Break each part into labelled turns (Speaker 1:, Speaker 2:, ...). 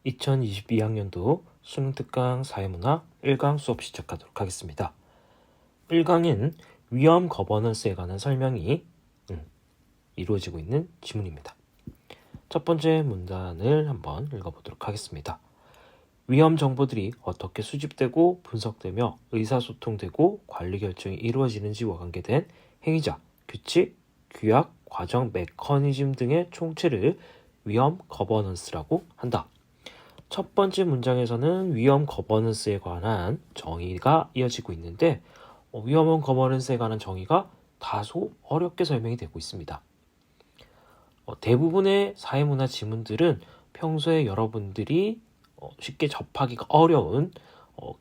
Speaker 1: 2022학년도 수능 특강 사회문화 1강 수업 시작하도록 하겠습니다. 1강은 위험 거버넌스에 관한 설명이 이루어지고 있는 지문입니다. 첫 번째 문단을 한번 읽어보도록 하겠습니다. 위험 정보들이 어떻게 수집되고 분석되며 의사소통되고 관리 결정이 이루어지는지와 관계된 행위자, 규칙, 규약, 과정, 메커니즘 등의 총체를 위험 거버넌스라고 한다. 첫 번째 문장에서는 위험 거버넌스에 관한 정의가 이어지고 있는데 위험 거버넌스에 관한 정의가 다소 어렵게 설명이 되고 있습니다. 대부분의 사회문화 지문들은 평소에 여러분들이 쉽게 접하기가 어려운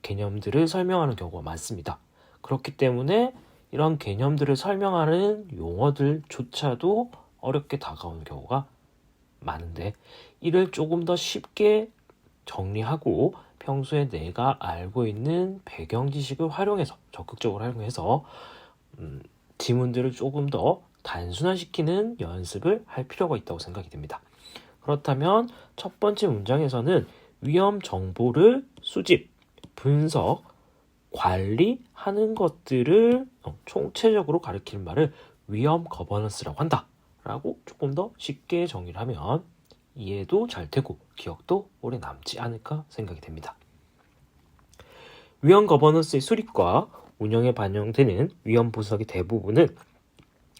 Speaker 1: 개념들을 설명하는 경우가 많습니다. 그렇기 때문에 이런 개념들을 설명하는 용어들조차도 어렵게 다가오는 경우가 많은데 이를 조금 더 쉽게 정리하고 평소에 내가 알고 있는 배경 지식을 활용해서 적극적으로 활용해서 지문들을 조금 더 단순화시키는 연습을 할 필요가 있다고 생각이 됩니다. 그렇다면 첫 번째 문장에서는 위험 정보를 수집, 분석, 관리하는 것들을 총체적으로 가리키는 말을 위험 거버넌스라고 한다 라고 조금 더 쉽게 정의를 하면 이해도 잘 되고 기억도 오래 남지 않을까 생각이 됩니다. 위험 거버넌스의 수립과 운영에 반영되는 위험 분석의 대부분은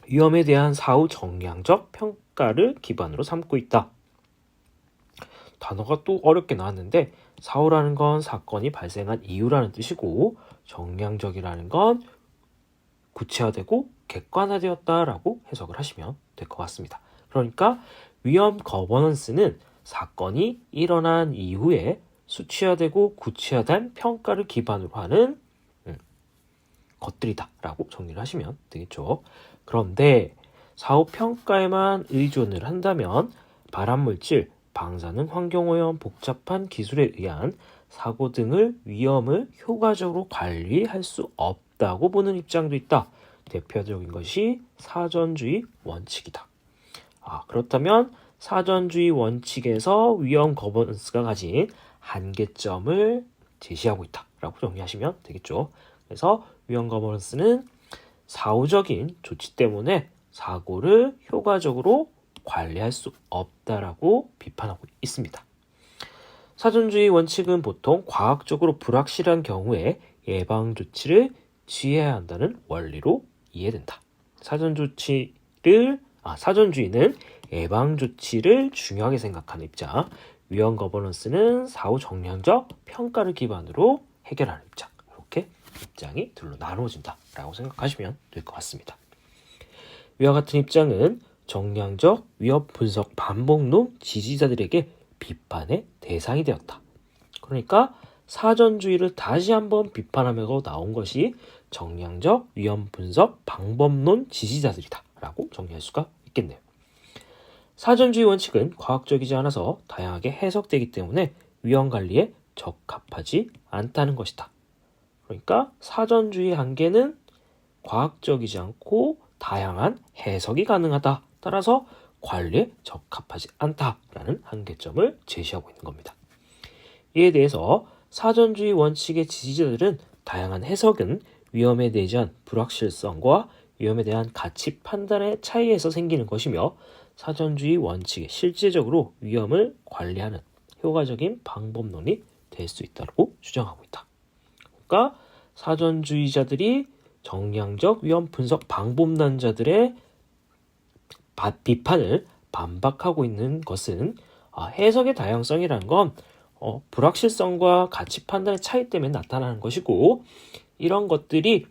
Speaker 1: 위험에 대한 사후 정량적 평가를 기반으로 삼고 있다. 단어가 또 어렵게 나왔는데 사후라는 건 사건이 발생한 이유라는 뜻이고 정량적이라는 건 구체화되고 객관화되었다라고 해석을 하시면 될 것 같습니다. 그러니까 위험 거버넌스는 사건이 일어난 이후에 수치화되고 구체화된 평가를 기반으로 하는 것들이다 라고 정리를 하시면 되겠죠. 그런데 사후 평가에만 의존을 한다면 발암물질, 방사능, 환경오염, 복잡한 기술에 의한 사고 등을 위험을 효과적으로 관리할 수 없다고 보는 입장도 있다. 대표적인 것이 사전주의 원칙이다. 그렇다면 사전주의 원칙에서 위험 거버넌스가 가진 한계점을 제시하고 있다라고 정리하시면 되겠죠. 그래서 위험 거버넌스는 사후적인 조치 때문에 사고를 효과적으로 관리할 수 없다라고 비판하고 있습니다. 사전주의 원칙은 보통 과학적으로 불확실한 경우에 예방 조치를 취해야 한다는 원리로 이해된다. 사전주의는 예방 조치를 중요하게 생각하는 입장, 위험 거버넌스는 사후 정량적 평가를 기반으로 해결하는 입장, 이렇게 입장이 둘로 나누어진다라고 생각하시면 될 것 같습니다. 위와 같은 입장은 정량적 위협 분석 반복론 지지자들에게 비판의 대상이 되었다. 그러니까 사전주의를 다시 한번 비판하며 나온 것이 정량적 위험 분석 방법론 지지자들이다 라고 정리할 수가 있겠네요. 사전주의 원칙은 과학적이지 않아서 다양하게 해석되기 때문에 위험 관리에 적합하지 않다는 것이다. 그러니까 사전주의 한계는 과학적이지 않고 다양한 해석이 가능하다. 따라서 관리에 적합하지 않다라는 한계점을 제시하고 있는 겁니다. 이에 대해서 사전주의 원칙의 지지자들은 다양한 해석은 위험에 대한 불확실성과 위험에 대한 가치 판단의 차이에서 생기는 것이며 사전주의 원칙에 실제적으로 위험을 관리하는 효과적인 방법론이 될 수 있다고 주장하고 있다. 그러니까 사전주의자들이 정량적 위험 분석 방법론자들의 비판을 반박하고 있는 것은 해석의 다양성이라는 건 불확실성과 가치 판단의 차이 때문에 나타나는 것이고 이런 것들이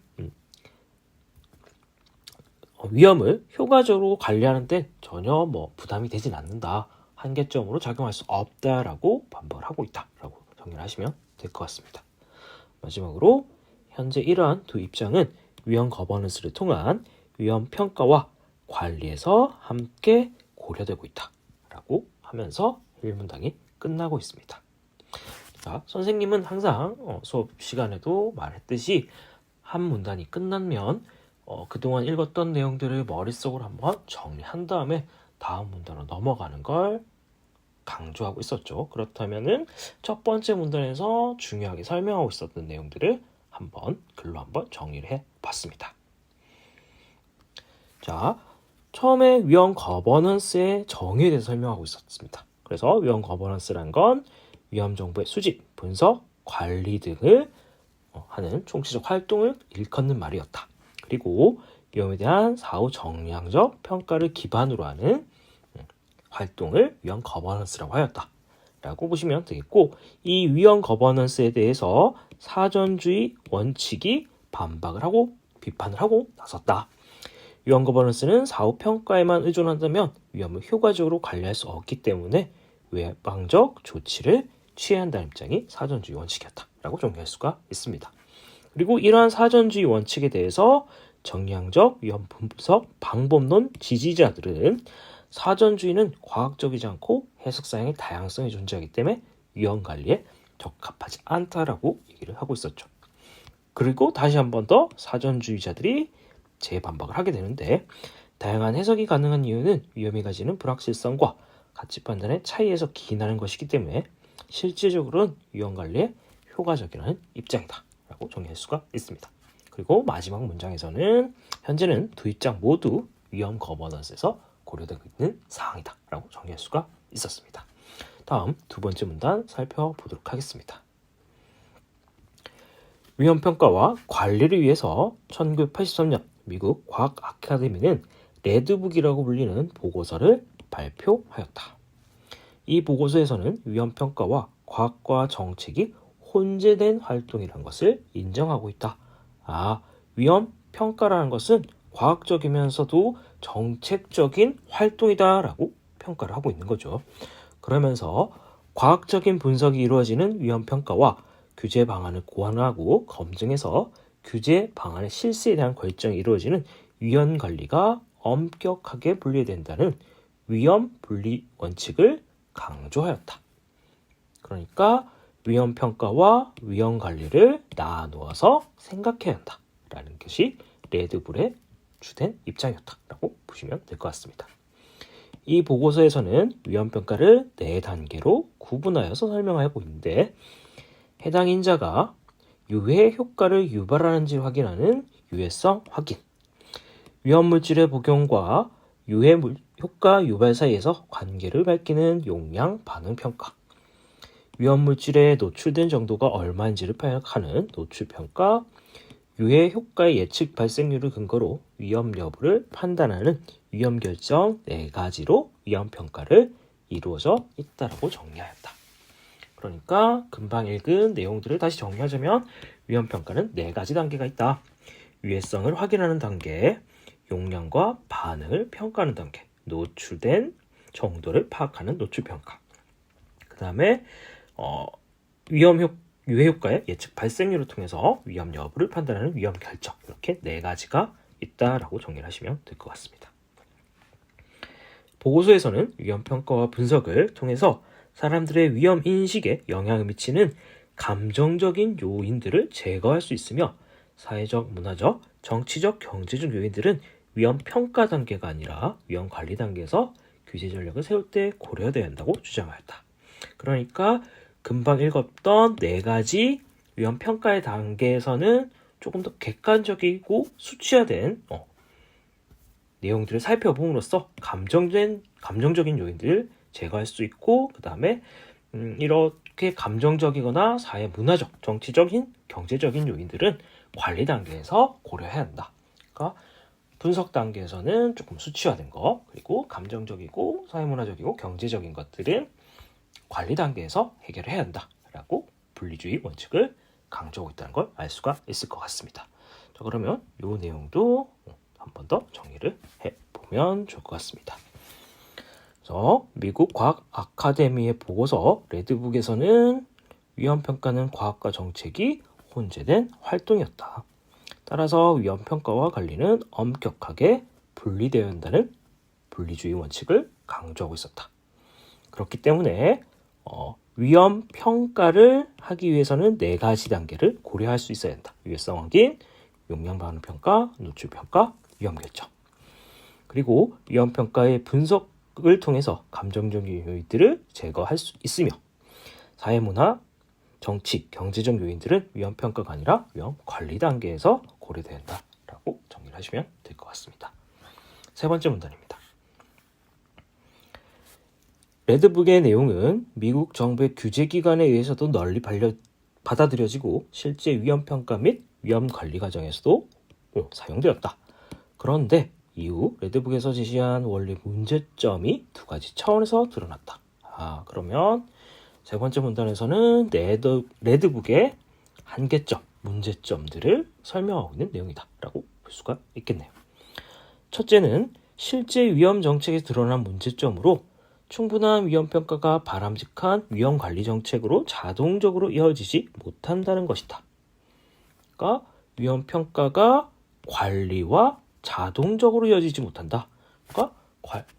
Speaker 1: 위험을 효과적으로 관리하는 데 전혀 부담이 되진 않는다. 한계점으로 작용할 수 없다라고 반박을 하고 있다라고 정리를 하시면 될 것 같습니다. 마지막으로 현재 이러한 두 입장은 위험 거버넌스를 통한 위험 평가와 관리에서 함께 고려되고 있다라고 하면서 1문장이 끝나고 있습니다. 자, 선생님은 항상 수업 시간에도 말했듯이 한 문단이 끝나면 그동안 읽었던 내용들을 머릿속으로 한번 정리한 다음에 다음 문단으로 넘어가는 걸 강조하고 있었죠. 그렇다면은 첫 번째 문단에서 중요하게 설명하고 있었던 내용들을 한번 글로 한번 정리를 해봤습니다. 자, 처음에 위험 거버넌스의 정의에 대해서 설명하고 있었습니다. 그래서 위험 거버넌스란 건 위험 정보의 수집, 분석, 관리 등을 하는 총체적 활동을 일컫는 말이었다. 그리고 위험에 대한 사후 정량적 평가를 기반으로 하는 활동을 위험 거버넌스라고 하였다. 라고 보시면 되겠고, 이 위험 거버넌스에 대해서 사전주의 원칙이 반박을 하고 비판을 하고 나섰다. 위험 거버넌스는 사후 평가에만 의존한다면 위험을 효과적으로 관리할 수 없기 때문에 외방적 조치를 취해야 한다는 입장이 사전주의 원칙이었다라고 정리할 수가 있습니다. 그리고 이러한 사전주의 원칙에 대해서 정량적 위험 분석 방법론 지지자들은 사전주의는 과학적이지 않고 해석사항의 다양성이 존재하기 때문에 위험 관리에 적합하지 않다라고 얘기를 하고 있었죠. 그리고 다시 한 번 더 사전주의자들이 재반박을 하게 되는데, 다양한 해석이 가능한 이유는 위험이 가지는 불확실성과 가치 판단의 차이에서 기인하는 것이기 때문에 실질적으로는 위험 관리에 효과적이라는 입장이다 라고 정리할 수가 있습니다. 그리고 마지막 문장에서는 현재는 두 입장 모두 위험 거버넌스에서 고려되고 있는 사항이다 라고 정리할 수가 있었습니다. 다음 두 번째 문단 살펴보도록 하겠습니다. 위험평가와 관리를 위해서 1983년 미국 과학 아카데미는 레드북이라고 불리는 보고서를 발표하였다. 이 보고서에서는 위험평가와 과학과 정책이 혼재된 활동이라는 것을 인정하고 있다. 위험평가라는 것은 과학적이면서도 정책적인 활동이다라고 평가를 하고 있는 거죠. 그러면서 과학적인 분석이 이루어지는 위험평가와 규제 방안을 고안하고 검증해서 규제 방안의 실시에 대한 결정이 이루어지는 위험 관리가 엄격하게 분리된다는 위험 분리 원칙을 강조하였다. 그러니까 위험 평가와 위험 관리를 나누어서 생각해야 한다라는 것이 레드불의 주된 입장이었다라고 보시면 될 것 같습니다. 이 보고서에서는 위험 평가를 4단계로 구분하여서 설명하고 있는데, 해당 인자가 유해 효과를 유발하는지 확인하는 유해성 확인, 위험물질의 복용과 유해 효과 유발 사이에서 관계를 밝히는 용량 반응 평가, 위험물질에 노출된 정도가 얼마인지를 파악하는 노출 평가, 유해 효과의 예측 발생률을 근거로 위험 여부를 판단하는 위험 결정 4가지로 위험 평가를 이루어져 있다라고 정리하였다. 그러니까 금방 읽은 내용들을 다시 정리하자면 위험 평가는 4가지 단계가 있다. 유해성을 확인하는 단계, 용량과 반응을 평가하는 단계, 노출된 정도를 파악하는 노출 평가. 그 다음에 유해 효과의 예측 발생률을 통해서 위험 여부를 판단하는 위험 결정, 이렇게 4가지가 있다라고 정리를 하시면 될 것 같습니다. 보고서에서는 위험 평가와 분석을 통해서 사람들의 위험 인식에 영향을 미치는 감정적인 요인들을 제거할 수 있으며, 사회적, 문화적, 정치적, 경제적 요인들은 위험 평가 단계가 아니라 위험 관리 단계에서 규제 전략을 세울 때 고려되어야 한다고 주장하였다. 그러니까 금방 읽었던 4가지 위험 평가의 단계에서는 조금 더 객관적이고 수치화된 내용들을 살펴봄으로써 감정적인 요인들을 제거할 수 있고, 그 다음에 이렇게 감정적이거나 사회 문화적, 정치적인, 경제적인 요인들은 관리 단계에서 고려해야 한다. 그러니까 분석 단계에서는 조금 수치화된 거, 그리고 감정적이고 사회 문화적이고 경제적인 것들은 관리 단계에서 해결을 해야 한다라고 분리주의 원칙을 강조하고 있다는 걸 알 수가 있을 것 같습니다. 자, 그러면 이 내용도 한 번 더 정리를 해보면 좋을 것 같습니다. 그래서 미국 과학 아카데미의 보고서 레드북에서는 위험평가는 과학과 정책이 혼재된 활동이었다. 따라서 위험평가와 관리는 엄격하게 분리되어야 한다는 분리주의 원칙을 강조하고 있었다. 그렇기 때문에 위험평가를 하기 위해서는 4가지 단계를 고려할 수 있어야 한다. 유해성 확인, 용량 반응 평가, 노출 평가, 위험 결정. 그리고 위험평가의 분석 을 통해서 감정적 요인들을 제거할 수 있으며 사회문화, 정치, 경제적 요인들은 위험 평가가 아니라 위험 관리 단계에서 고려된다라고 정리를 하시면 될 것 같습니다. 세 번째 문단입니다. 레드북의 내용은 미국 정부의 규제기관에 의해서도 널리 받아들여지고 실제 위험평가 및 위험관리 과정에서도 사용되었다. 그런데 이후 레드북에서 제시한 원리 문제점이 두 가지 차원에서 드러났다. 그러면 세 번째 문단에서는 레드북의 한계점, 문제점들을 설명하고 있는 내용이다 라고 볼 수가 있겠네요. 첫째는 실제 위험 정책에 드러난 문제점으로 충분한 위험평가가 바람직한 위험관리 정책으로 자동적으로 이어지지 못한다는 것이다. 그러니까 위험평가가 관리와 자동적으로 이어지지 못한다. 그러니까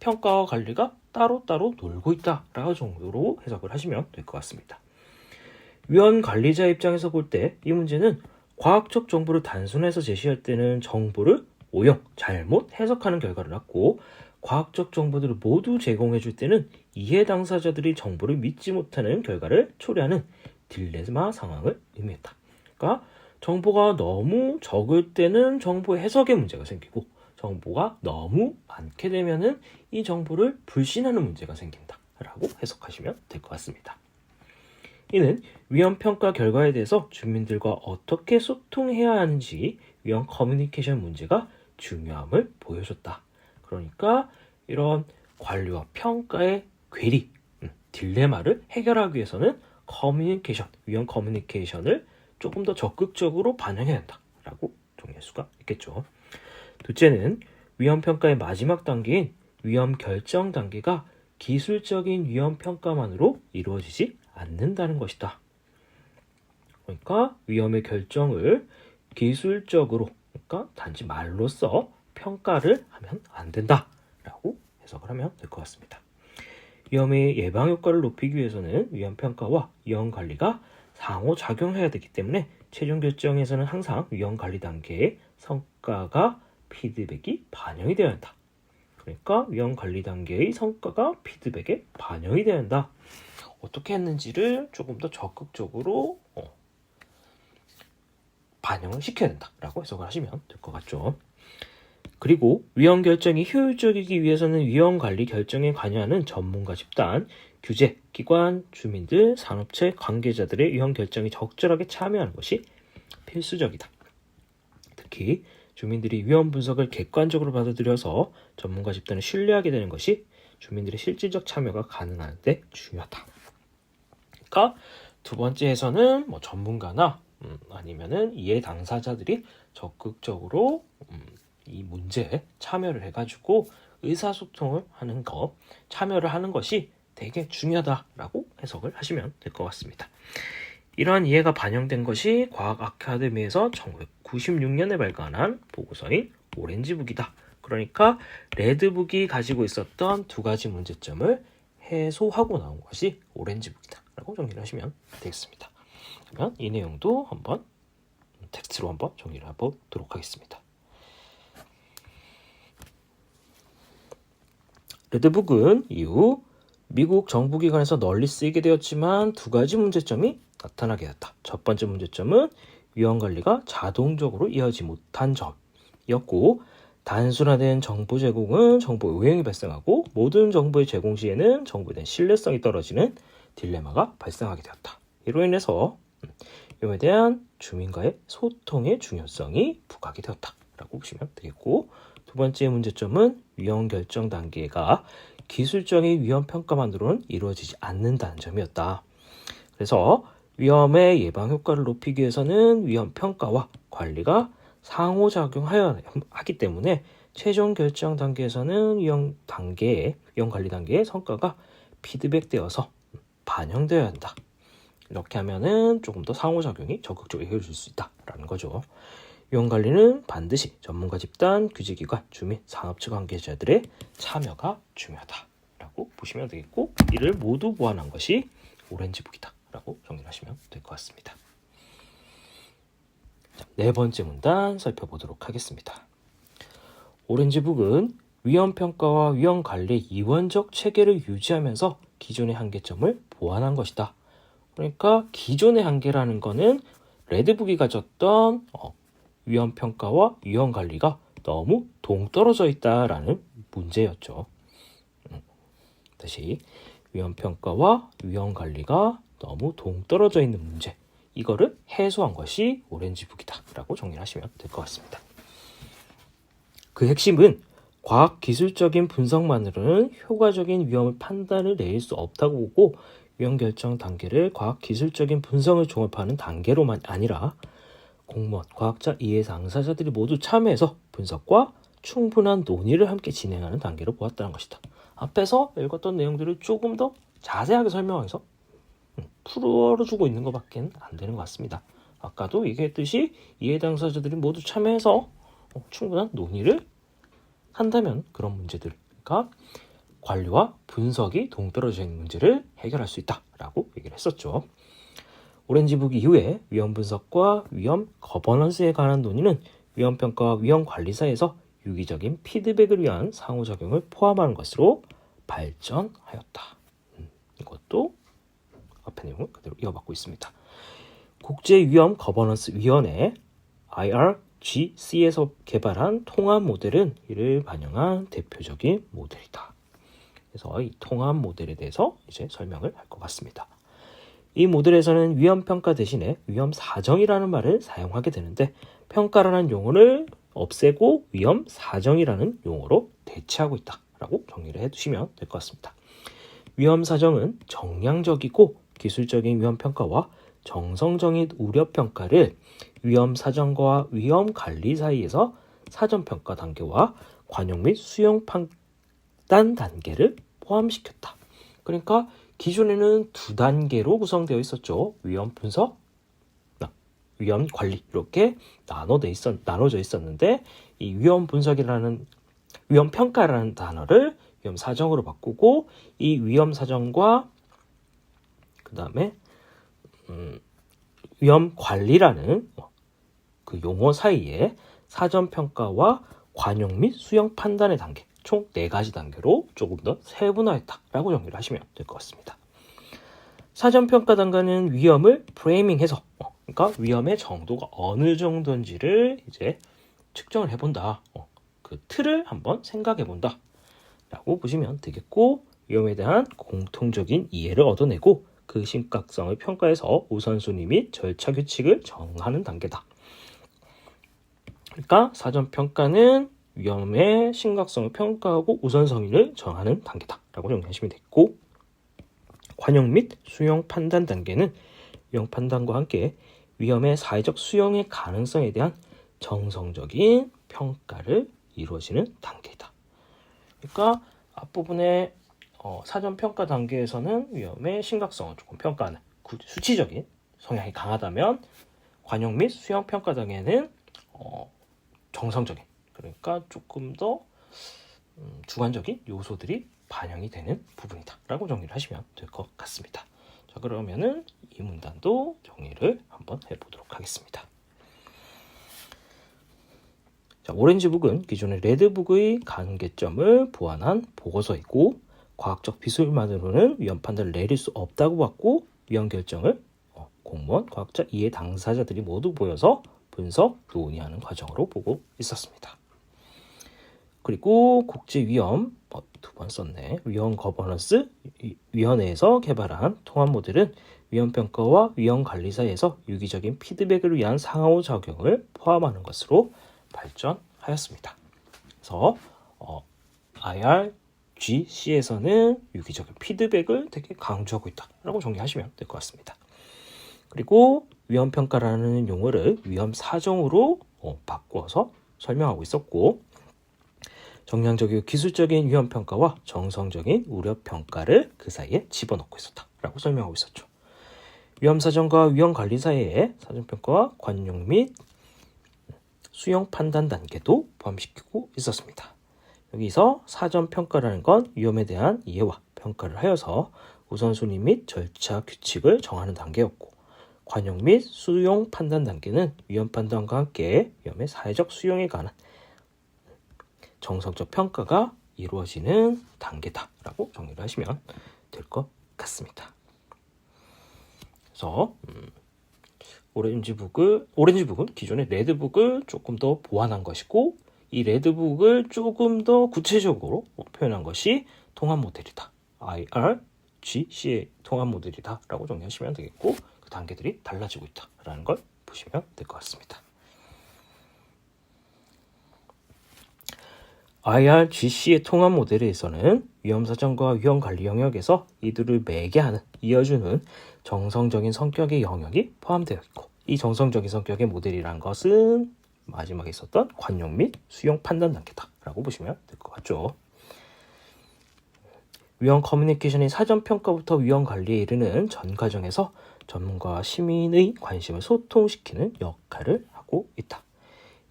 Speaker 1: 평가와 관리가 따로따로 놀고 있다라는 정도로 해석을 하시면 될 것 같습니다. 위험관리자 입장에서 볼 때 이 문제는 과학적 정보를 단순해서 제시할 때는 정보를 오형, 잘못 해석하는 결과를 낳고 과학적 정보들을 모두 제공해 줄 때는 이해 당사자들이 정보를 믿지 못하는 결과를 초래하는 딜레마 상황을 의미했다. 그러니까 정보가 너무 적을 때는 정보 해석에 문제가 생기고 정보가 너무 많게 되면은 이 정보를 불신하는 문제가 생긴다라고 해석하시면 될 것 같습니다. 이는 위험평가 결과에 대해서 주민들과 어떻게 소통해야 하는지 위험 커뮤니케이션 문제가 중요함을 보여줬다. 그러니까 이런 관리와 평가의 괴리, 딜레마를 해결하기 위해서는 위험 커뮤니케이션을 조금 더 적극적으로 반영해야 한다라고 정리할 수가 있겠죠. 둘째는 위험평가의 마지막 단계인 위험 결정 단계가 기술적인 위험 평가만으로 이루어지지 않는다는 것이다. 그러니까 위험의 결정을 기술적으로, 그러니까 단지 말로써 평가를 하면 안 된다라고 해석을 하면 될 것 같습니다. 위험의 예방 효과를 높이기 위해서는 위험 평가와 위험 관리가 상호작용해야 되기 때문에 최종 결정에서는 항상 위험 관리 단계의 성과가 피드백이 반영이 되어야 한다. 그러니까 위험 관리 단계의 성과가 피드백에 반영이 되어야 한다. 어떻게 했는지를 조금 더 적극적으로 반영을 시켜야 된다라고 해석을 하시면 될 것 같죠. 그리고 위험 결정이 효율적이기 위해서는 위험 관리 결정에 관여하는 전문가 집단, 규제, 기관, 주민들, 산업체, 관계자들의 위험 결정에 적절하게 참여하는 것이 필수적이다. 특히 주민들이 위험 분석을 객관적으로 받아들여서 전문가 집단을 신뢰하게 되는 것이 주민들의 실질적 참여가 가능한 데 중요하다. 그러니까 두 번째에서는 전문가나 아니면은 이해 당사자들이 적극적으로 이 문제에 참여를 해가지고 의사소통을 하는 것, 참여를 하는 것이 되게 중요하다라고 해석을 하시면 될 것 같습니다. 이러한 이해가 반영된 것이 과학 아카데미에서 1996년에 발간한 보고서인 오렌지북이다. 그러니까 레드북이 가지고 있었던 두 가지 문제점을 해소하고 나온 것이 오렌지북이다 라고 정리를 하시면 되겠습니다. 그러면 이 내용도 한번 텍스트로 한번 정리를 해보도록 하겠습니다. 레드북은 이후 미국 정부기관에서 널리 쓰이게 되었지만 두 가지 문제점이 나타나게 됐다. 첫 번째 문제점은 위험관리가 자동적으로 이어지지 못한 점이었고, 단순화된 정보 제공은 정보 오형이 발생하고 모든 정보의 제공 시에는 정보에 대한 신뢰성이 떨어지는 딜레마가 발생하게 되었다. 이로 인해서 위험에 대한 주민과의 소통의 중요성이 부각이 되었다라고 보시면 되겠고, 두 번째 문제점은 위험 결정 단계가 기술적인 위험 평가만으로는 이루어지지 않는다는 점이었다. 그래서 위험의 예방 효과를 높이기 위해서는 위험 평가와 관리가 상호작용하여야 하기 때문에 최종 결정 단계에서는 위험 관리 단계의 성과가 피드백되어서 반영되어야 한다. 이렇게 하면은 조금 더 상호작용이 적극적으로 이루어질 수 있다라는 거죠. 위험 관리는 반드시 전문가 집단, 규제기관, 주민, 산업체 관계자들의 참여가 중요하다라고 보시면 되겠고, 이를 모두 보완한 것이 오렌지북이다라고 정리를 하시면 될 것 같습니다. 네 번째 문단 살펴보도록 하겠습니다. 오렌지북은 위험평가와 위험관리 이원적 체계를 유지하면서 기존의 한계점을 보완한 것이다. 그러니까 기존의 한계라는 거는 레드북이 가졌던 위험평가와 위험관리가 너무 동떨어져 있다라는 문제였죠. 다시 위험평가와 위험관리가 너무 동떨어져 있는 문제, 이거를 해소한 것이 오렌지북이다 라고 정리를 하시면 될 것 같습니다. 그 핵심은 과학기술적인 분석만으로는 효과적인 위험 판단을 내릴 수 없다고 보고, 위험 결정 단계를 과학기술적인 분석을 종합하는 단계로만 아니라 공무원, 과학자, 이해 당사자들이 모두 참여해서 분석과 충분한 논의를 함께 진행하는 단계로 보았다는 것이다. 앞에서 읽었던 내용들을 조금 더 자세하게 설명해서 풀어주고 있는 것밖에 안 되는 것 같습니다. 아까도 얘기했듯이 이해 당사자들이 모두 참여해서 충분한 논의를 한다면 그런 문제들, 그러니까 관리와 분석이 동떨어져 있는 문제를 해결할 수 있다라고 얘기를 했었죠. 오렌지북 이후에 위험 분석과 위험 거버넌스에 관한 논의는 위험평가와 위험관리 사이에서 유기적인 피드백을 위한 상호작용을 포함하는 것으로 발전하였다. 이것도 앞의 내용을 그대로 이어받고 있습니다. 국제위험 거버넌스 위원회 IRGC에서 개발한 통합 모델은 이를 반영한 대표적인 모델이다. 그래서 이 통합 모델에 대해서 이제 설명을 할 것 같습니다. 이 모델에서는 위험평가 대신에 위험사정이라는 말을 사용하게 되는데, 평가라는 용어를 없애고 위험사정이라는 용어로 대체하고 있다라고 정리를 해두시면 될 것 같습니다. 위험사정은 정량적이고 기술적인 위험평가와 정성적인 우려평가를 위험사정과 위험관리 사이에서 사전평가 단계와 관용 및 수용 판단 단계를 포함시켰다. 그러니까 기존에는 두 단계로 구성되어 있었죠. 위험 분석, 위험 관리, 이렇게 나눠져 있었는데, 이 위험 분석이라는 위험 평가라는 단어를 위험 사정으로 바꾸고, 이 위험 사정과 그 다음에 위험 관리라는 그 용어 사이에 사전 평가와 관용 및 수용 판단의 단계, 총 4가지 단계로 조금 더 세분화했다라고 정리를 하시면 될 것 같습니다. 사전평가 단계는 위험을 프레이밍해서, 그러니까 위험의 정도가 어느 정도인지를 이제 측정을 해본다. 그 틀을 한번 생각해본다 라고 보시면 되겠고, 위험에 대한 공통적인 이해를 얻어내고 그 심각성을 평가해서 우선순위 및 절차 규칙을 정하는 단계다. 그러니까 사전평가는 위험의 심각성을 평가하고 우선순위를 정하는 단계다라고 정리하시면 되겠고, 관용 및 수용 판단 단계는 위험 판단과 함께 위험의 사회적 수용의 가능성에 대한 정성적인 평가를 이루어지는 단계이다. 그러니까 앞부분의 사전평가 단계에서는 위험의 심각성을 조금 평가하는 수치적인 성향이 강하다면, 관용 및 수용 평가 단계는 정성적인, 그러니까 조금 더 주관적인 요소들이 반영이 되는 부분이다 라고 정리를 하시면 될 것 같습니다. 자, 그러면은 이 문단도 정리를 한번 해보도록 하겠습니다. 자, 오렌지북은 기존의 레드북의 관계점을 보완한 보고서이고, 과학적 비술만으로는 위험 판단을 내릴 수 없다고 봤고, 위험 결정을 공무원, 과학자, 이해 당사자들이 모두 모여서 분석, 논의하는 과정으로 보고 있었습니다. 그리고 국제위험, 2번 썼네. 위험 거버넌스 위원회에서 개발한 통합 모델은 위험평가와 위험관리 사이에서 유기적인 피드백을 위한 상호작용을 포함하는 것으로 발전하였습니다. 그래서 IRGC에서는 유기적인 피드백을 되게 강조하고 있다라고 정리하시면 될 것 같습니다. 그리고 위험평가라는 용어를 위험사정으로 바꿔서 설명하고 있었고, 정량적이고 기술적인 위험평가와 정성적인 우려평가를 그 사이에 집어넣고 있었다라고 설명하고 있었죠. 위험사정과 위험관리 사이에 사전평가와 관용 및 수용 판단 단계도 포함시키고 있었습니다. 여기서 사전평가라는 건 위험에 대한 이해와 평가를 하여서 우선순위 및 절차 규칙을 정하는 단계였고, 관용 및 수용 판단 단계는 위험 판단과 함께 위험의 사회적 수용에 관한 정성적 평가가 이루어지는 단계다라고 정리를 하시면 될 것 같습니다. 그래서 오렌지북은 기존의 레드북을 조금 더 보완한 것이고, 이 레드북을 조금 더 구체적으로 표현한 것이 통합 모델이다. IRGC의 통합 모델이다 라고 정리하시면 되겠고, 그 단계들이 달라지고 있다 라는 걸 보시면 될 것 같습니다. IRGC의 통합 모델에서는 위험사정과 위험관리 영역에서 이들을 매개하는, 이어주는 정성적인 성격의 영역이 포함되어 있고, 이 정성적인 성격의 모델이란 것은 마지막에 있었던 관용 및 수용 판단 단계다 라고 보시면 될 것 같죠. 위험 커뮤니케이션의 사전평가부터 위험 관리에 이르는 전 과정에서 전문가와 시민의 관심을 소통시키는 역할을 하고 있다.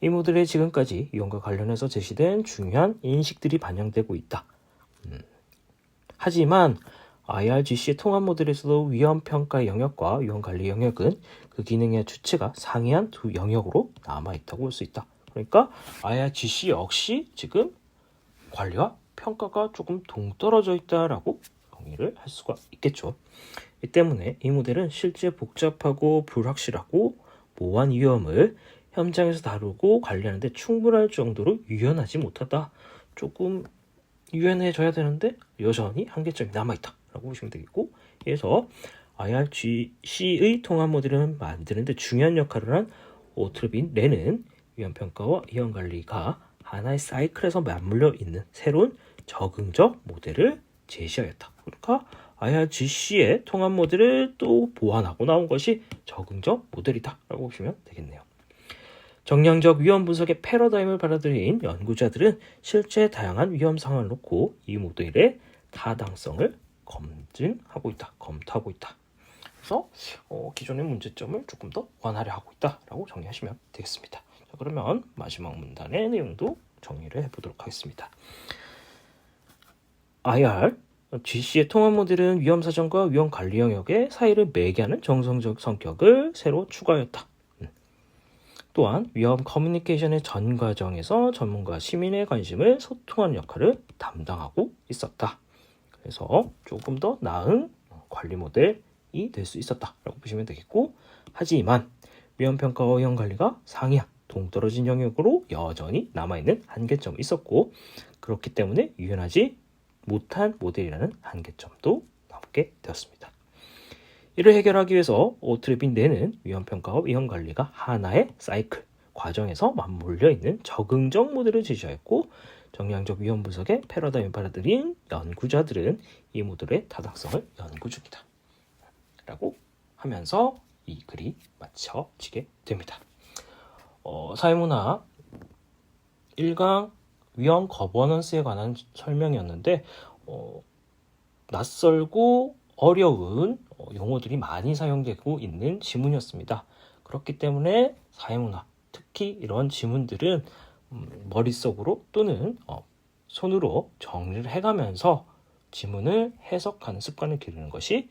Speaker 1: 이 모델에 지금까지 위험과 관련해서 제시된 중요한 인식들이 반영되고 있다. 하지만 IRGC의 통합 모델에서도 위험평가 영역과 위험관리 영역은 그 기능의 주체가 상이한 두 영역으로 남아있다고 볼 수 있다. 그러니까 IRGC 역시 지금 관리와 평가가 조금 동떨어져 있다라고 정의를 할 수가 있겠죠. 이 때문에 이 모델은 실제 복잡하고 불확실하고 모호한 위험을 현장에서 다루고 관리하는 데 충분할 정도로 유연하지 못하다. 조금 유연해져야 되는데 여전히 한계점이 남아있다 라고 보시면 되겠고, 그래서 IRGC의 통합 모델을 만드는 데 중요한 역할을 한 오트르빈 레는 위험평가와 위험관리가 하나의 사이클에서 맞물려 있는 새로운 적응적 모델을 제시하였다. 그러니까 IRGC의 통합 모델을 또 보완하고 나온 것이 적응적 모델이다 라고 보시면 되겠네요. 정량적 위험 분석의 패러다임을 받아들인 연구자들은 실제 다양한 위험 상황을 놓고 이 모델의 타당성을 검토하고 있다. 그래서 기존의 문제점을 조금 더 완화를 하고 있다라고 정리하시면 되겠습니다. 자, 그러면 마지막 문단의 내용도 정리를 해보도록 하겠습니다. IRGC의 통합 모델은 위험 사정과 위험 관리 영역의 사이를 매개하는 정성적 성격을 새로 추가하였다. 또한 위험 커뮤니케이션의 전 과정에서 전문가 시민의 관심을 소통하는 역할을 담당하고 있었다. 그래서 조금 더 나은 관리 모델이 될 수 있었다라고 보시면 되겠고, 하지만 위험평가와 위험관리가 상이한 동떨어진 영역으로 여전히 남아있는 한계점이 있었고, 그렇기 때문에 유연하지 못한 모델이라는 한계점도 남게 되었습니다. 이를 해결하기 위해서 오트르빈 레는 위험평가와 위험관리가 하나의 사이클 과정에서 맞물려 있는 적응적 모델을 제시하였고, 정량적 위험 분석의 패러다임을 받아들인 연구자들은 이 모델의 타당성을 연구 중이다 라고 하면서 이 글이 마쳐지게 됩니다. 사회문화 1강 위험 거버넌스에 관한 설명이었는데, 낯설고 어려운 용어들이 많이 사용되고 있는 지문이었습니다. 그렇기 때문에 사회문화, 특히 이런 지문들은 머릿속으로 또는 손으로 정리를 해가면서 지문을 해석하는 습관을 기르는 것이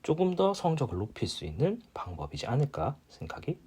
Speaker 1: 조금 더 성적을 높일 수 있는 방법이지 않을까 생각이